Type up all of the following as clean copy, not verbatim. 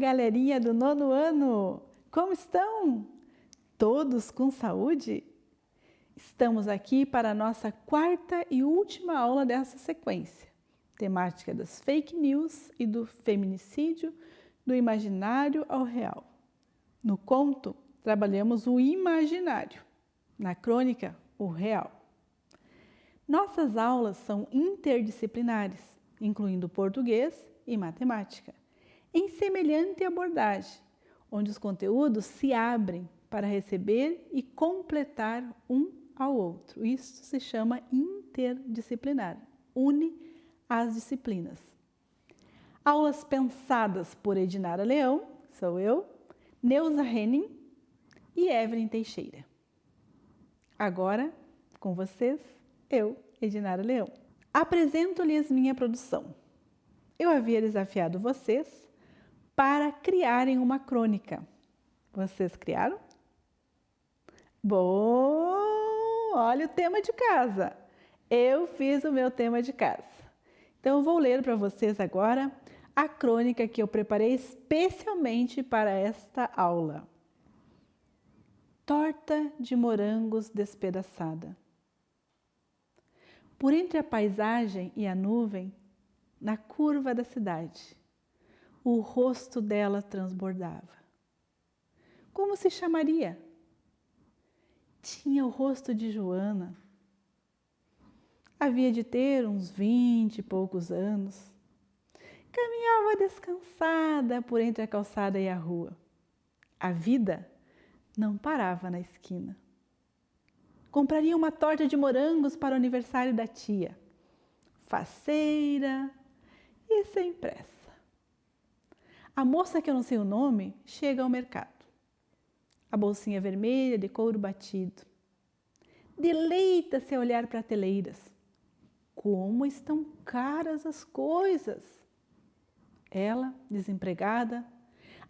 galerinha do 9º ano! Como estão? Todos com saúde? Estamos aqui para a nossa 4ª e última aula dessa sequência, temática das fake news e do feminicídio, do imaginário ao real. No conto, trabalhamos o imaginário, na crônica, o real. Nossas aulas são interdisciplinares, incluindo português e matemática, em semelhante abordagem, onde os conteúdos se abrem para receber e completar um ao outro. Isso se chama interdisciplinar, une as disciplinas. Aulas pensadas por Edinara Leão, sou eu, Neuza Henning e Evelyn Teixeira. Agora, com vocês, eu, Edinara Leão. Apresento-lhes minha produção. Eu havia desafiado vocês para criarem uma crônica. Vocês criaram? Bom, olha o tema de casa. Eu fiz o meu tema de casa. Então, eu vou ler para vocês agora a crônica que eu preparei especialmente para esta aula. Torta de morangos despedaçada. Por entre a paisagem e a nuvem, na curva da cidade, o rosto dela transbordava. Como se chamaria? Tinha o rosto de Joana. Havia de ter uns 20 e poucos anos. Caminhava descansada por entre a calçada e a rua. A vida não parava na esquina. Compraria uma torta de morangos para o aniversário da tia. Faceira e sem pressa. A moça, que eu não sei o nome, chega ao mercado. A bolsinha vermelha de couro batido. Deleita-se a olhar prateleiras. Como estão caras as coisas! Ela, desempregada,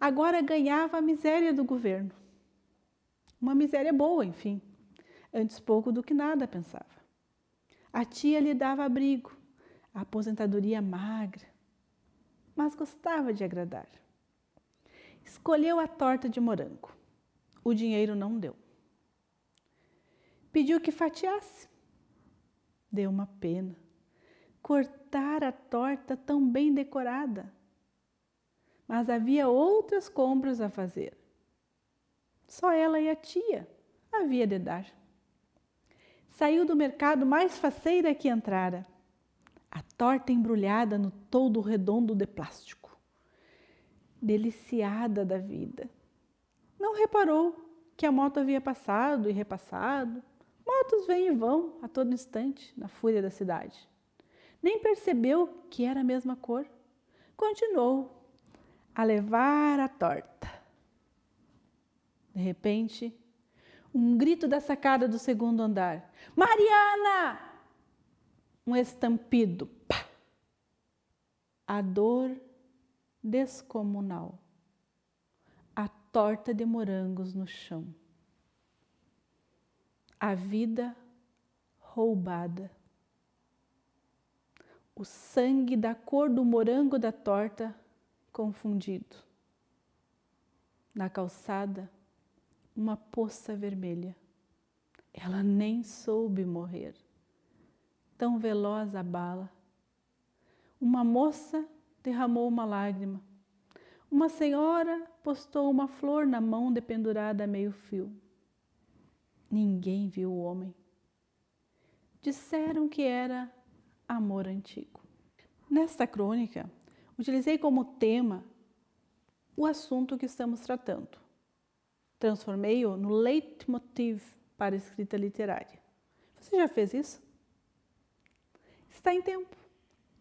agora ganhava a miséria do governo. Uma miséria boa, enfim. Antes pouco do que nada, pensava. A tia lhe dava abrigo, a aposentadoria magra, mas gostava de agradar. Escolheu a torta de morango. O dinheiro não deu. Pediu que fatiasse. Deu uma pena. Cortar a torta tão bem decorada. Mas havia outras compras a fazer. Só ela e a tia havia de dar. Saiu do mercado mais faceira que entrara. A torta embrulhada no toldo redondo de plástico. Deliciada da vida. Não reparou que a moto havia passado e repassado. Motos vêm e vão a todo instante na fúria da cidade. Nem percebeu que era a mesma cor. Continuou a levar a torta. De repente, um grito da sacada do 2º andar. Mariana! Um estampido. Pá! A dor descomunal. A torta de morangos no chão. A vida roubada. O sangue da cor do morango da torta confundido. Na calçada, uma poça vermelha. Ela nem soube morrer. Tão veloz a bala. Uma moça derramou uma lágrima. Uma senhora postou uma flor na mão dependurada a meio fio. Ninguém viu o homem. Disseram que era amor antigo. Nesta crônica, utilizei como tema o assunto que estamos tratando. Transformei-o no leitmotiv para a escrita literária. Você já fez isso? Está em tempo.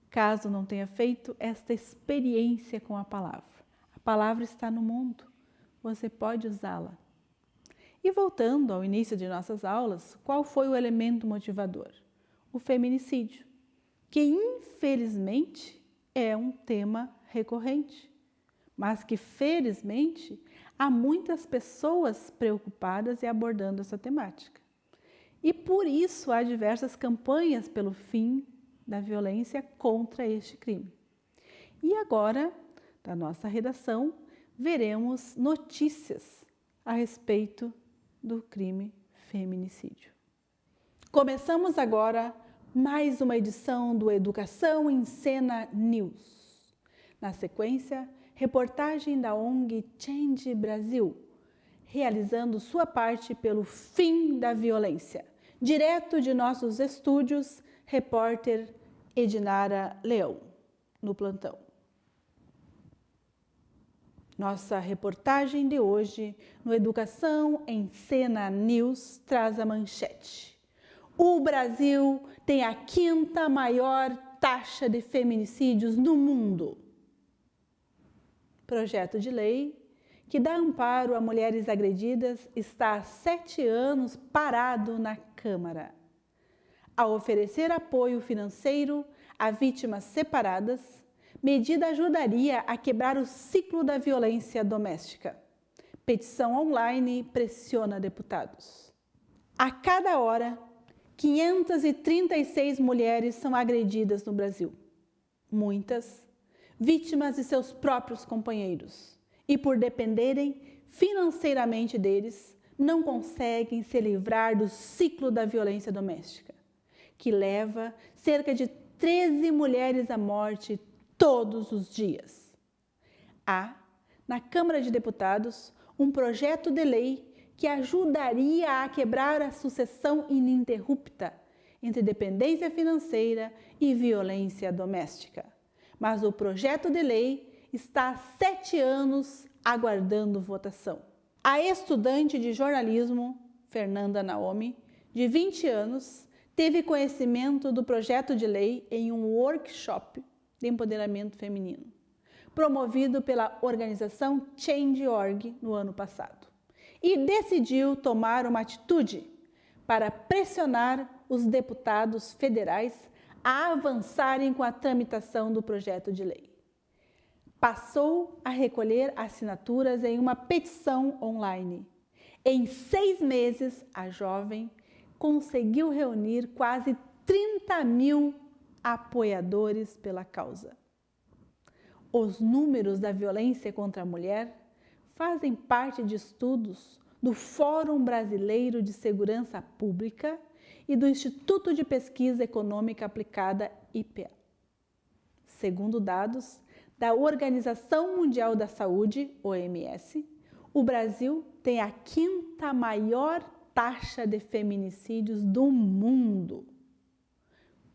Caso não tenha feito esta experiência com a palavra. A palavra está no mundo. Você pode usá-la. E voltando ao início de nossas aulas, qual foi o elemento motivador? O feminicídio, que infelizmente é um tema recorrente, mas que felizmente há muitas pessoas preocupadas e abordando essa temática. E por isso há diversas campanhas pelo fim da violência contra este crime. E agora, da nossa redação, veremos notícias a respeito do crime feminicídio. Começamos agora mais uma edição do Educação em Cena News. Na sequência, reportagem da ONG Change Brasil, realizando sua parte pelo fim da violência. Direto de nossos estúdios, repórter Edinara Leão, no plantão. Nossa reportagem de hoje no Educação em Cena News traz a manchete. O Brasil tem a 5ª maior taxa de feminicídios no mundo. Projeto de lei que dá amparo a mulheres agredidas está há 7 anos parado na Câmara. Ao oferecer apoio financeiro a vítimas separadas, medida ajudaria a quebrar o ciclo da violência doméstica. Petição online pressiona deputados. A cada hora, 536 mulheres são agredidas no Brasil. Muitas vítimas de seus próprios companheiros. E por dependerem financeiramente deles, não conseguem se livrar do ciclo da violência doméstica, que leva cerca de 13 mulheres à morte todos os dias. Há, na Câmara de Deputados, um projeto de lei que ajudaria a quebrar a sucessão ininterrupta entre dependência financeira e violência doméstica. Mas o projeto de lei está há 7 anos aguardando votação. A estudante de jornalismo, Fernanda Naomi, de 20 anos, teve conhecimento do projeto de lei em um workshop de empoderamento feminino, promovido pela organização Change.org no ano passado, e decidiu tomar uma atitude para pressionar os deputados federais a avançarem com a tramitação do projeto de lei. Passou a recolher assinaturas em uma petição online. Em 6 meses, a jovem conseguiu reunir quase 30 mil apoiadores pela causa. Os números da violência contra a mulher fazem parte de estudos do Fórum Brasileiro de Segurança Pública e do Instituto de Pesquisa Econômica Aplicada, IPEA. Segundo dados da Organização Mundial da Saúde, OMS, o Brasil tem a 5ª maior taxa de feminicídios do mundo,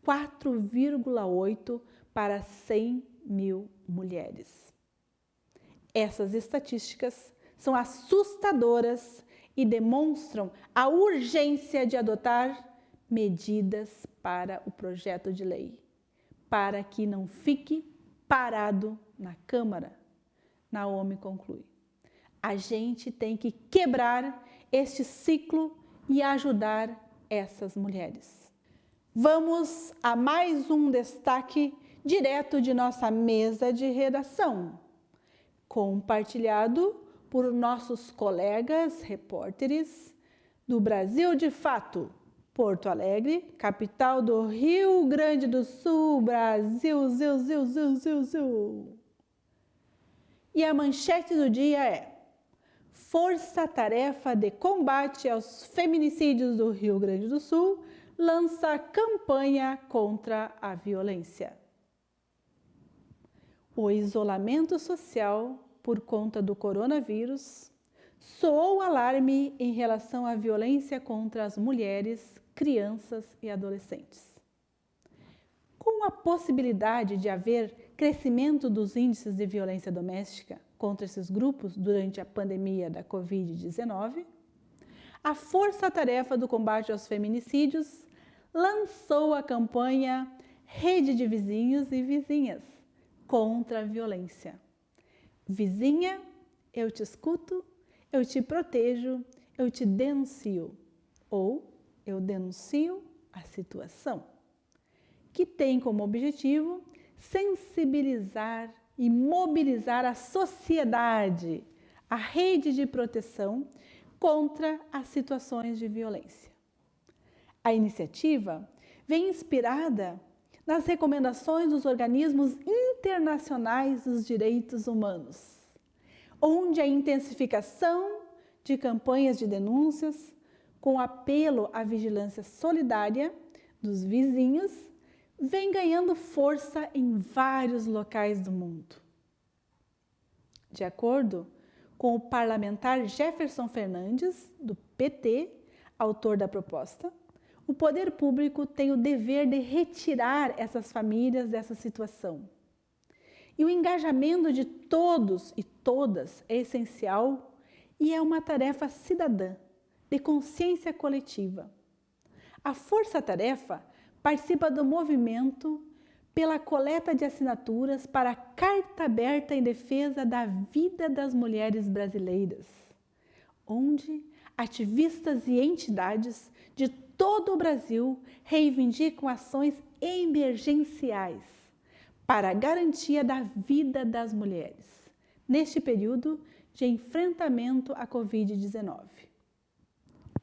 4,8 para 100 mil mulheres. Essas estatísticas são assustadoras e demonstram a urgência de adotar medidas para o projeto de lei, para que não fique parado na Câmara. Naomi conclui. A gente tem que quebrar este ciclo e ajudar essas mulheres. Vamos a mais um destaque direto de nossa mesa de redação, compartilhado por nossos colegas repórteres do Brasil de Fato, Porto Alegre, capital do Rio Grande do Sul, Brasil, Zil. E a manchete do dia é: Força-Tarefa de Combate aos Feminicídios do Rio Grande do Sul lança campanha contra a violência. O isolamento social por conta do coronavírus soou alarme em relação à violência contra as mulheres, crianças e adolescentes. Com a possibilidade de haver crescimento dos índices de violência doméstica contra esses grupos durante a pandemia da Covid-19, a Força-Tarefa do Combate aos Feminicídios lançou a campanha Rede de Vizinhos e Vizinhas contra a Violência. Vizinha, eu te escuto, eu te protejo, eu te denuncio, ou eu denuncio a situação, que tem como objetivo sensibilizar e mobilizar a sociedade, a rede de proteção contra as situações de violência. A iniciativa vem inspirada nas recomendações dos organismos internacionais dos direitos humanos. onde a intensificação de campanhas de denúncias, com apelo à vigilância solidária dos vizinhos, vem ganhando força em vários locais do mundo. De acordo com o parlamentar Jefferson Fernandes, do PT, autor da proposta, o poder público tem o dever de retirar essas famílias dessa situação. E o engajamento de todos e todas é essencial e é uma tarefa cidadã, de consciência coletiva. A Força-Tarefa participa do movimento pela coleta de assinaturas para a Carta Aberta em Defesa da Vida das Mulheres Brasileiras, onde ativistas e entidades de todo o Brasil reivindicam ações emergenciais para a garantia da vida das mulheres, neste período de enfrentamento à Covid-19.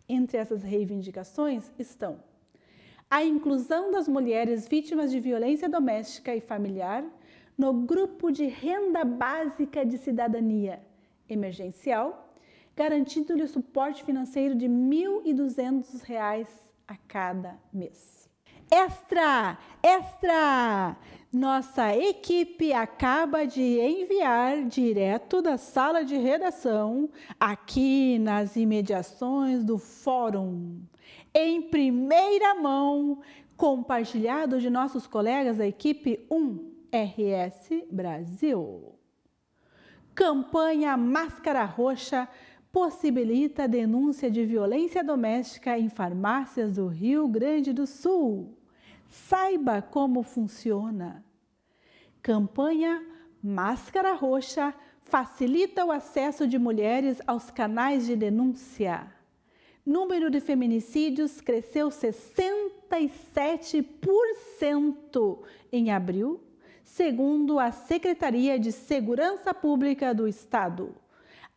Entre essas reivindicações estão a inclusão das mulheres vítimas de violência doméstica e familiar no grupo de renda básica de cidadania emergencial, garantindo-lhe o suporte financeiro de R$ 1.200 a cada mês. Extra! Extra! Nossa equipe acaba de enviar direto da sala de redação, aqui nas imediações do fórum, em primeira mão, compartilhado de nossos colegas da equipe 1RS Brasil. Campanha Máscara Roxa possibilita a denúncia de violência doméstica em farmácias do Rio Grande do Sul. Saiba como funciona. Campanha Máscara Roxa facilita o acesso de mulheres aos canais de denúncia. Número de feminicídios cresceu 67% em abril, segundo a Secretaria de Segurança Pública do Estado.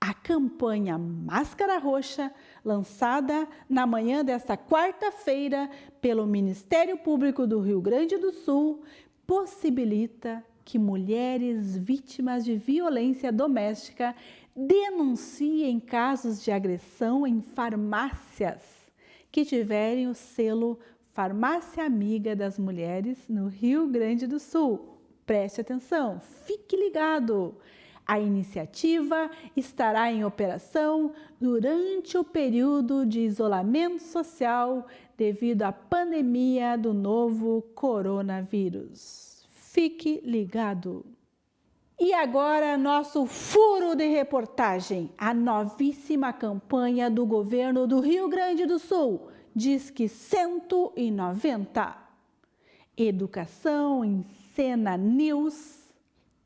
A campanha Máscara Roxa, lançada na manhã desta quarta-feira pelo Ministério Público do Rio Grande do Sul, possibilita que mulheres vítimas de violência doméstica denunciem casos de agressão em farmácias que tiverem o selo Farmácia Amiga das Mulheres no Rio Grande do Sul. Preste atenção, fique ligado! A iniciativa estará em operação durante o período de isolamento social devido à pandemia do novo coronavírus. Fique ligado! E agora, nosso furo de reportagem. A novíssima campanha do governo do Rio Grande do Sul, Disque 190. Educação em Cena News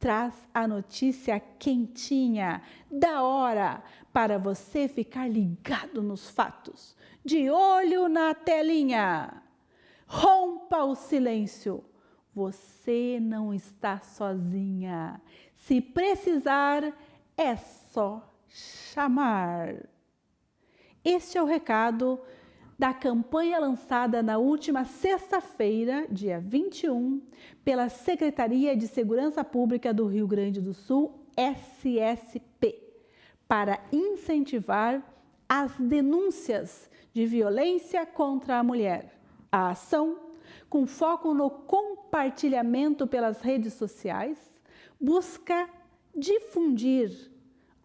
traz a notícia quentinha, da hora, para você ficar ligado nos fatos. De olho na telinha. Rompa o silêncio. Você não está sozinha. Se precisar, é só chamar. Este é o recado da campanha lançada na última sexta-feira, dia 21, pela Secretaria de Segurança Pública do Rio Grande do Sul, SSP, para incentivar as denúncias de violência contra a mulher. A ação, com foco no compartilhamento pelas redes sociais, busca difundir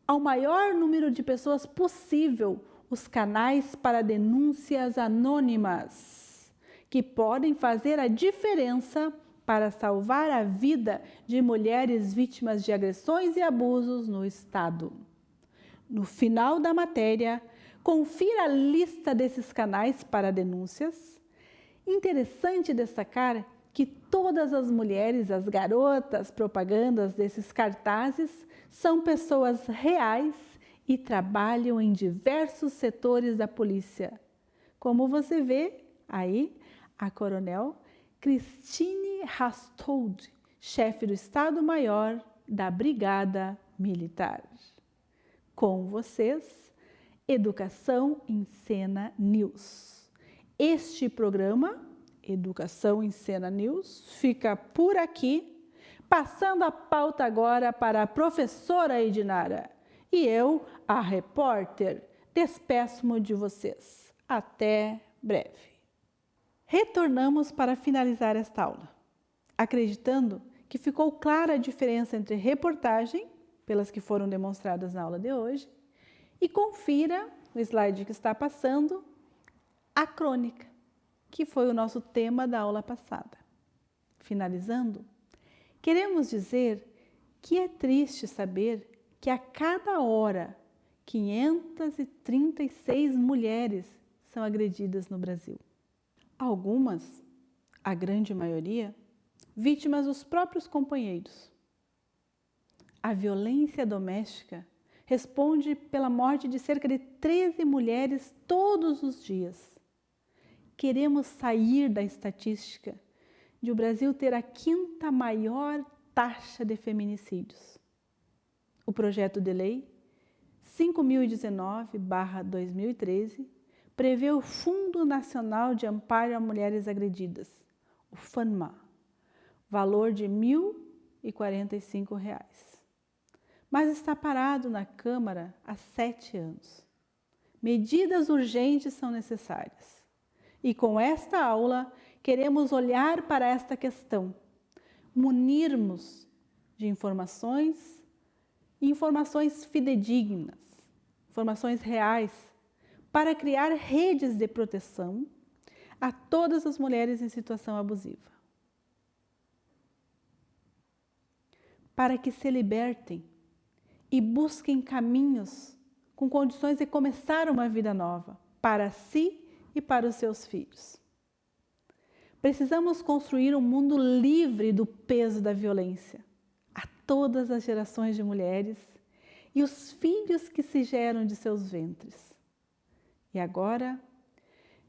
ao maior número de pessoas possível os canais para denúncias anônimas, que podem fazer a diferença para salvar a vida de mulheres vítimas de agressões e abusos no Estado. No final da matéria, confira a lista desses canais para denúncias. Interessante destacar que todas as mulheres, as garotas propagandas desses cartazes, são pessoas reais e trabalham em diversos setores da polícia. Como você vê aí, a coronel Christine Rastold, chefe do Estado-Maior da Brigada Militar. Com vocês, Educação em Cena News. Este programa, Educação em Cena News, fica por aqui, passando a pauta agora para a professora Edinara. E eu, a repórter, despeço-me de vocês. Até breve. Retornamos para finalizar esta aula, acreditando que ficou clara a diferença entre reportagem, pelas que foram demonstradas na aula de hoje, e confira o slide que está passando, a crônica, que foi o nosso tema da aula passada. Finalizando, queremos dizer que é triste saber que a cada hora 536 mulheres são agredidas no Brasil. Algumas, a grande maioria, vítimas dos próprios companheiros. A violência doméstica responde pela morte de cerca de 13 mulheres todos os dias. Queremos sair da estatística de o Brasil ter a 5ª maior taxa de feminicídios. O projeto de lei 5.019/2013 prevê o Fundo Nacional de Amparo a Mulheres Agredidas, o FANMA, valor de R$ 1.045. Mas está parado na Câmara há 7 anos. Medidas urgentes são necessárias. E com esta aula, queremos olhar para esta questão, munirmos de informações fidedignas, informações reais, para criar redes de proteção a todas as mulheres em situação abusiva. Para que se libertem e busquem caminhos com condições de começar uma vida nova, para si e para os seus filhos. Precisamos construir um mundo livre do peso da violência a todas as gerações de mulheres e os filhos que se geram de seus ventres. E agora,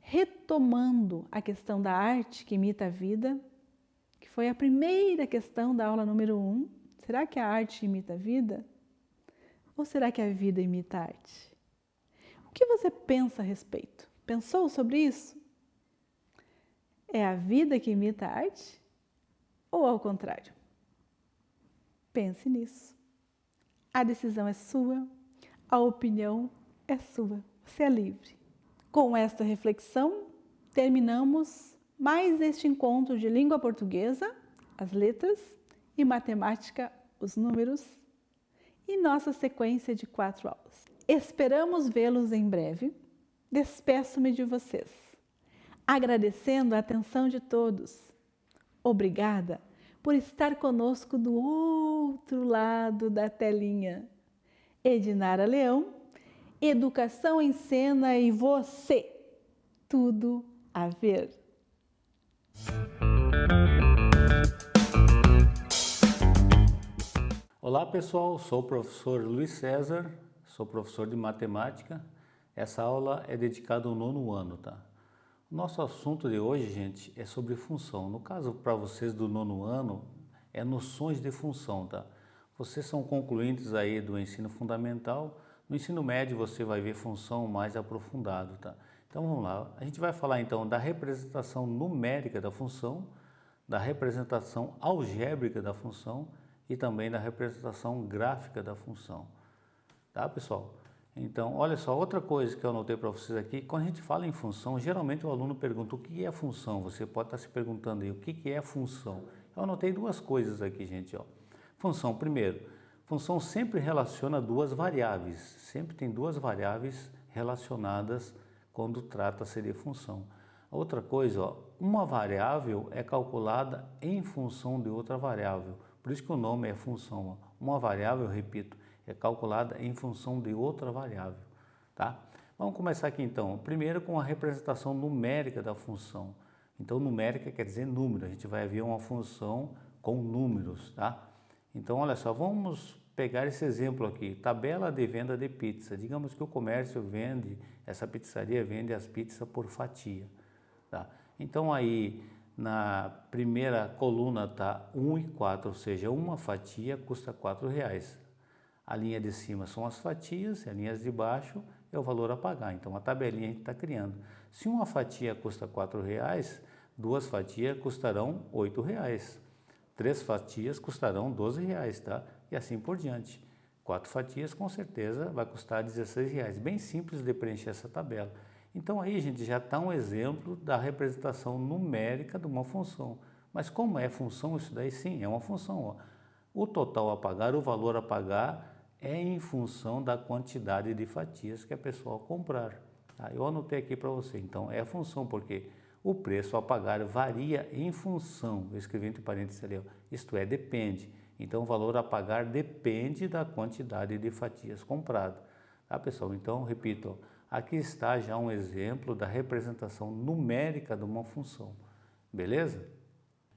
retomando a questão da arte que imita a vida, que foi a primeira questão da aula número 1, será que a arte imita a vida? Ou será que a vida imita a arte? O que você pensa a respeito? Pensou sobre isso? É a vida que imita a arte? Ou ao contrário? Pense nisso. A decisão é sua, a opinião é sua. Você é livre. Com esta reflexão, terminamos mais este encontro de língua portuguesa, as letras, e matemática, os números, e nossa sequência de 4 aulas. Esperamos vê-los em breve. Despeço-me de vocês, agradecendo a atenção de todos. Obrigada por estar conosco do outro lado da telinha. Edinara Leão, Educação em Cena e você, tudo a ver. Olá pessoal, sou o professor Luiz César, sou professor de matemática. Essa aula é dedicada ao 9º ano, tá? O nosso assunto de hoje, gente, é sobre função. No caso, para vocês do 9º ano, é noções de função, tá? Vocês são concluintes aí do ensino fundamental. No ensino médio você vai ver função mais aprofundado, tá? Então vamos lá, a gente vai falar então da representação numérica da função, da representação algébrica da função e também da representação gráfica da função, tá pessoal? Então, olha só, outra coisa que eu anotei para vocês aqui, quando a gente fala em função, geralmente o aluno pergunta o que é função, você pode estar se perguntando aí, o que é função? Eu anotei 2 coisas aqui, gente, ó. Função, primeiro, função sempre relaciona 2 variáveis, sempre tem 2 variáveis relacionadas quando trata-se de função. Outra coisa, ó, uma variável é calculada em função de outra variável, por isso que o nome é função, ó. Uma variável, repito, é calculada em função de outra variável, tá? Vamos começar aqui então, primeiro com a representação numérica da função. Então numérica quer dizer número, a gente vai ver uma função com números, tá? Então olha só, vamos pegar esse exemplo aqui, tabela de venda de pizza. Digamos que o comércio vende, essa pizzaria vende as pizzas por fatia, tá? Então aí na primeira coluna tá 1 e 4, ou seja, uma fatia custa R$4. A linha de cima são as fatias e as linhas de baixo é o valor a pagar. Então a tabelinha a gente está criando. Se uma fatia custa R$4, 2 fatias custarão R$8. 3 fatias custarão R$12, tá? E assim por diante. 4 fatias, com certeza vai custar R$16. Bem simples de preencher essa tabela. Então aí, gente, já está um exemplo da representação numérica de uma função. Mas como é função, isso daí sim, é uma função. Ó. O total a pagar, o valor a pagar é em função da quantidade de fatias que a pessoa comprar. Tá? Eu anotei aqui para você. Então é a função, porque o preço a pagar varia em função, eu escrevi entre parênteses ali, ó, isto é, depende. Então o valor a pagar depende da quantidade de fatias compradas. Tá, pessoal? Então, repito, ó, aqui está já um exemplo da representação numérica de uma função. Beleza?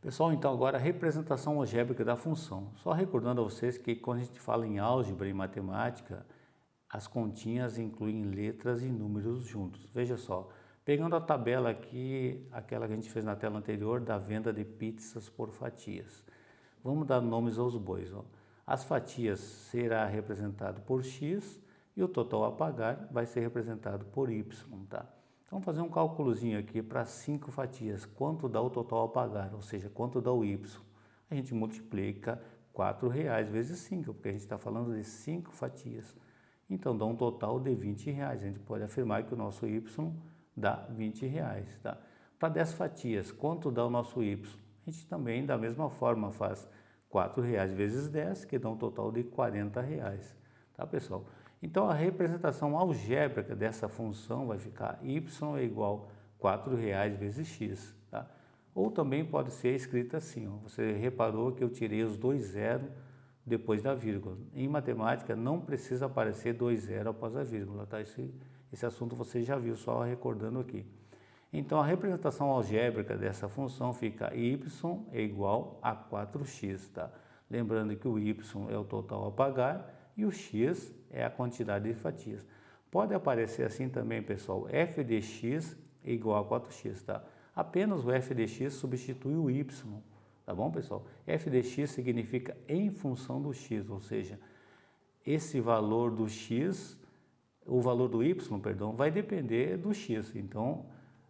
Pessoal, então agora a representação algébrica da função. Só recordando a vocês que quando a gente fala em álgebra e matemática, as continhas incluem letras e números juntos. Veja só, pegando a tabela aqui, aquela que a gente fez na tela anterior, da venda de pizzas por fatias. Vamos dar nomes aos bois. Ó. As fatias será representado por X e o total a pagar vai ser representado por Y. Tá? Então, vamos fazer um cálculozinho aqui para 5 fatias. Quanto dá o total a pagar? Ou seja, quanto dá o Y? A gente multiplica R$4 vezes 5, porque a gente está falando de 5 fatias. Então, dá um total de R$20. A gente pode afirmar que o nosso Y dá R$20. Tá? Para 10 fatias, quanto dá o nosso Y? A gente também, da mesma forma, faz R$4 vezes 10, que dá um total de R$40. Tá, pessoal? Então, a representação algébrica dessa função vai ficar y é igual a R$4 vezes x. Tá? Ou também pode ser escrita assim, ó. Você reparou que eu tirei os 2 zeros depois da vírgula. Em matemática, não precisa aparecer 2 zeros após a vírgula. Tá? Esse assunto você já viu, só recordando aqui. Então, a representação algébrica dessa função fica y é igual a 4x. Tá? Lembrando que o y é o total a pagar e o x é a quantidade de fatias. Pode aparecer assim também, pessoal, f de x é igual a 4x, tá? Apenas o f de x substitui o y, tá bom, pessoal? F de x significa em função do x, ou seja, esse valor do x, o valor do y, perdão, vai depender do x. Então,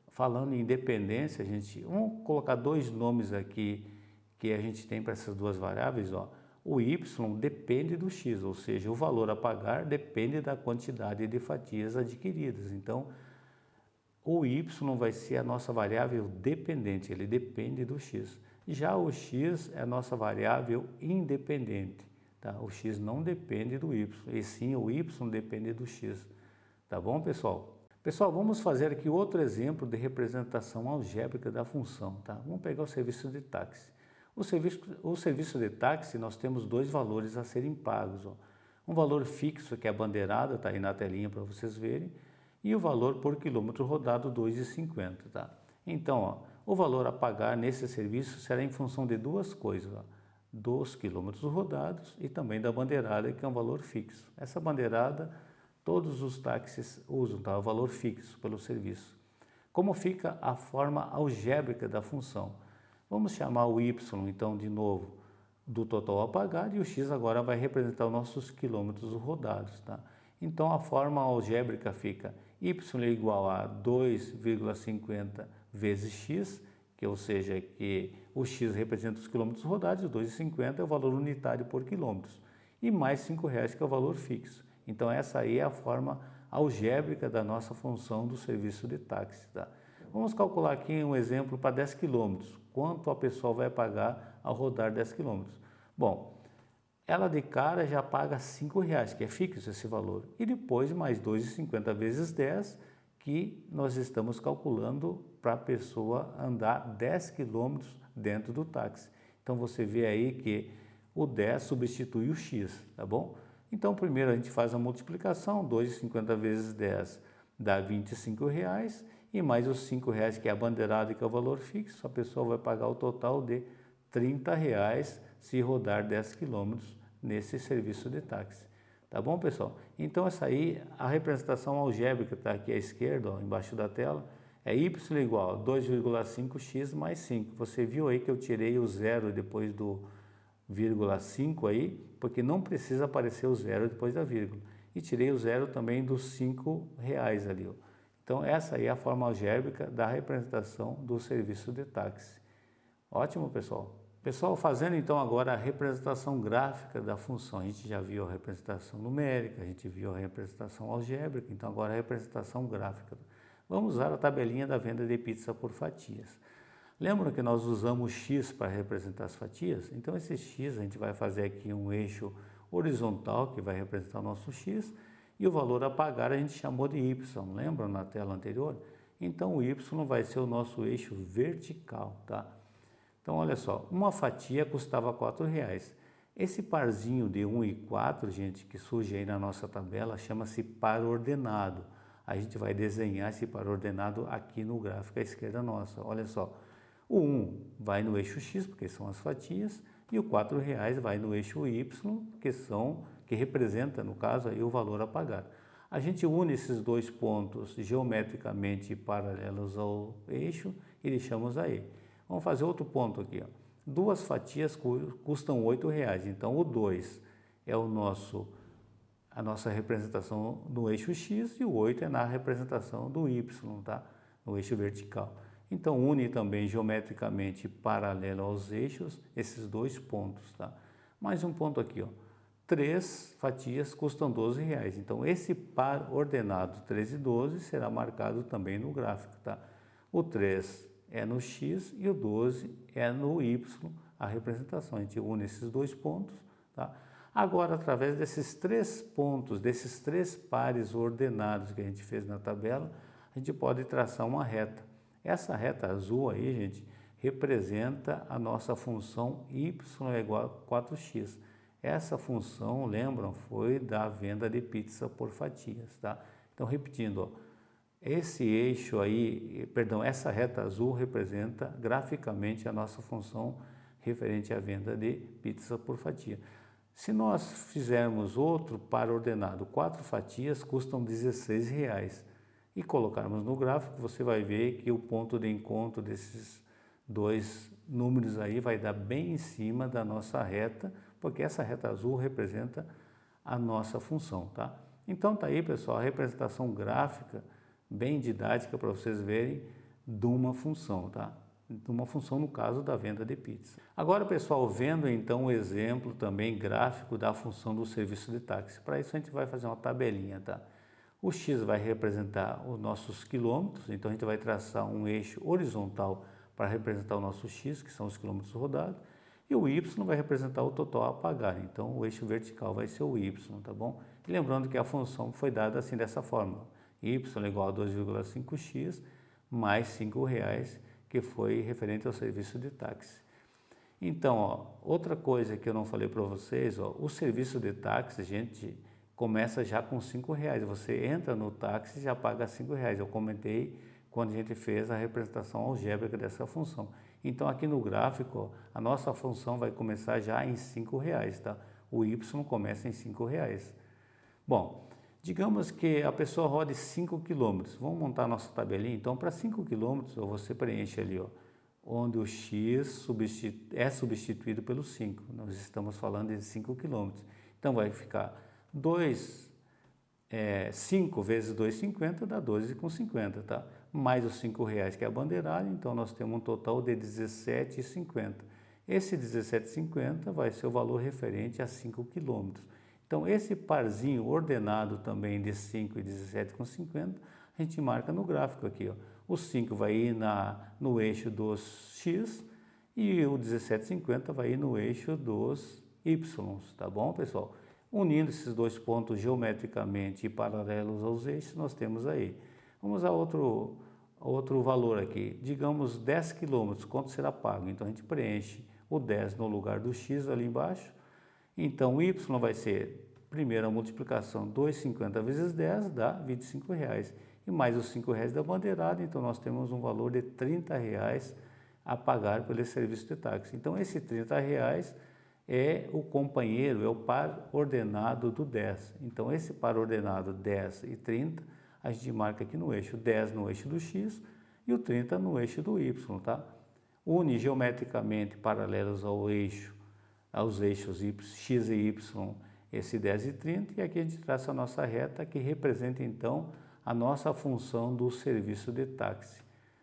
falando em dependência, vamos colocar 2 nomes aqui que a gente tem para essas 2 variáveis, ó. O y depende do x, ou seja, o valor a pagar depende da quantidade de fatias adquiridas. Então, o y vai ser a nossa variável dependente, ele depende do x. Já o x é a nossa variável independente, tá? O x não depende do y, e sim o y depende do x. Tá bom, pessoal? Pessoal, vamos fazer aqui outro exemplo de representação algébrica da função, tá? Vamos pegar o serviço de táxi. O serviço de táxi, nós temos 2 valores a serem pagos. Ó. Um valor fixo, que é a bandeirada, está aí na telinha para vocês verem, e o valor por quilômetro rodado, R$ 2,50. Tá? Então, ó, o valor a pagar nesse serviço será em função de 2 coisas, ó, dos quilômetros rodados e também da bandeirada, que é um valor fixo. Essa bandeirada, todos os táxis usam, tá? O valor fixo pelo serviço. Como fica a forma algébrica da função? Vamos chamar o y, então, de novo, do total a pagar, e o x agora vai representar os nossos quilômetros rodados. Tá? Então, a forma algébrica fica y é igual a 2,50 vezes x, que, ou seja, que o x representa os quilômetros rodados, e 2,50 é o valor unitário por quilômetros, e mais R$5, que é o valor fixo. Então, essa aí é a forma algébrica da nossa função do serviço de táxi. Tá? Vamos calcular aqui um exemplo para 10 km. Quanto a pessoa vai pagar ao rodar 10 km? Bom, ela de cara já paga R$5, que é fixo esse valor. E depois mais 2,50 vezes 10, que nós estamos calculando para a pessoa andar 10 km dentro do táxi. Então você vê aí que o 10 substitui o x, tá bom? Então primeiro a gente faz a multiplicação, 2,50 vezes 10 dá R$25, e mais os R$5 que é a bandeirada, que é o valor fixo, a pessoa vai pagar o total de R$30 se rodar 10 km nesse serviço de táxi. Tá bom, pessoal? Então essa aí, a representação algébrica está aqui à esquerda, ó, embaixo da tela, é y igual a 2,5x mais 5. Você viu aí que eu tirei o zero depois do vírgula 5 aí, porque não precisa aparecer o zero depois da vírgula. E tirei o zero também dos R$5 ali, ó. Então, essa aí é a forma algébrica da representação do serviço de táxi. Ótimo, pessoal? Pessoal, fazendo então agora a representação gráfica da função, a gente já viu a representação numérica, a gente viu a representação algébrica, então agora a representação gráfica. Vamos usar a tabelinha da venda de pizza por fatias. Lembram que nós usamos x para representar as fatias? Então esse x a gente vai fazer aqui um eixo horizontal que vai representar o nosso x e o valor a pagar a gente chamou de y, lembram na tela anterior? Então o y vai ser o nosso eixo vertical, tá? Então olha só, uma fatia custava R$4. Esse parzinho de 1 e 4, gente, que surge aí na nossa tabela, chama-se par ordenado. A gente vai desenhar esse par ordenado aqui no gráfico à esquerda nossa, olha só. O 1 vai no eixo x, porque são as fatias, e o R$4 vai no eixo y, que representa, no caso, aí, o valor a pagar. A gente une esses dois pontos geometricamente paralelos ao eixo e deixamos aí. Vamos fazer outro ponto aqui, ó. Duas fatias custam R$8, então o 2 é a nossa representação no eixo x e o 8 é na representação do y, tá? No eixo vertical. Então une também geometricamente paralelo aos eixos esses dois pontos, tá? Mais um ponto aqui, ó. 3 fatias custam R$12, então esse par ordenado 13 e 12 será marcado também no gráfico, tá? O 3 é no x e o 12 é no y, a representação. A gente une esses dois pontos, tá? Agora, através desses 3 pontos, desses 3 pares ordenados que a gente fez na tabela, a gente pode traçar uma reta. Essa reta azul aí, gente, representa a nossa função y é igual a 4x. Essa função, lembram, foi da venda de pizza por fatias, tá? Então, repetindo, ó, esse eixo aí, perdão, essa reta azul representa graficamente a nossa função referente à venda de pizza por fatia. Se nós fizermos outro par ordenado, 4 fatias custam R$16 e colocarmos no gráfico, você vai ver que o ponto de encontro desses dois números aí vai dar bem em cima da nossa reta, porque essa reta azul representa a nossa função, tá? Então tá aí, pessoal, a representação gráfica bem didática para vocês verem de uma função, tá? De uma função no caso da venda de pizza. Agora, pessoal, vendo então o exemplo também gráfico da função do serviço de táxi. Para isso a gente vai fazer uma tabelinha, tá? O x vai representar os nossos quilômetros, então a gente vai traçar um eixo horizontal para representar o nosso x, que são os quilômetros rodados, e o y vai representar o total a pagar, então o eixo vertical vai ser o y, tá bom? E lembrando que a função foi dada assim dessa forma, y igual a 2,5x mais R$5, que foi referente ao serviço de táxi. Então, ó, outra coisa que eu não falei para vocês, ó, o serviço de táxi, gente, começa já com R$5. Você entra no táxi e já paga R$5. Eu comentei quando a gente fez a representação algébrica dessa função. Então, aqui no gráfico, ó, a nossa função vai começar já em R$5, tá? O y começa em R$5. Bom, digamos que a pessoa rode 5 km. Vamos montar a nossa tabelinha? Então, para 5 km, você preenche ali, ó, onde o x é substituído pelo 5. Nós estamos falando de 5 km. Então, vai ficar 5 vezes 2,50 dá 12,50, tá? Mais os R$5 que é a bandeirada, então nós temos um total de R$17,50. Esse R$17,50 vai ser o valor referente a 5 km. Então, esse parzinho ordenado também de 5 e 17,50, a gente marca no gráfico aqui, ó. O 5 vai ir no eixo dos x e o 17,50 vai ir no eixo dos y, tá bom, pessoal? Unindo esses dois pontos geometricamente e paralelos aos eixos, nós temos aí. Vamos a outro valor aqui, digamos 10 km, quanto será pago? Então, a gente preenche o 10 no lugar do x ali embaixo. Então, o y vai ser, primeiro, a multiplicação 2,50 vezes 10 dá R$25. E mais os R$5 da bandeirada, então nós temos um valor de R$30 a pagar pelo serviço de táxi. Então, esse R$30 é o companheiro, é o par ordenado do 10. Então, esse par ordenado 10 e 30, a gente marca aqui no eixo 10 no eixo do x e o 30 no eixo do y, tá? Une geometricamente paralelos aos eixos x e y, esse 10 e 30, e aqui a gente traça a nossa reta que representa então a nossa função do serviço de táxi.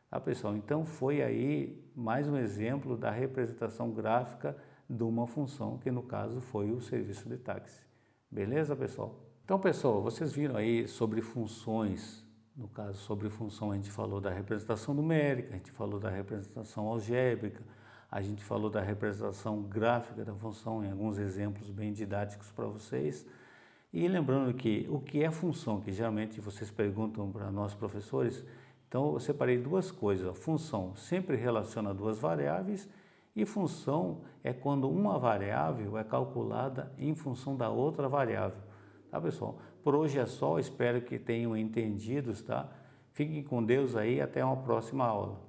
Tá, pessoal? Então foi aí mais um exemplo da representação gráfica de uma função, que no caso foi o serviço de táxi. Beleza, pessoal? Então, pessoal, vocês viram aí sobre funções. No caso, sobre função, a gente falou da representação numérica, a gente falou da representação algébrica, a gente falou da representação gráfica da função, em alguns exemplos bem didáticos para vocês. E lembrando que o que é função, que geralmente vocês perguntam para nós professores, então eu separei duas coisas. A função sempre relaciona duas variáveis e função é quando uma variável é calculada em função da outra variável. Tá, pessoal? Por hoje é só, espero que tenham entendido, tá? Fiquem com Deus aí, até uma próxima aula.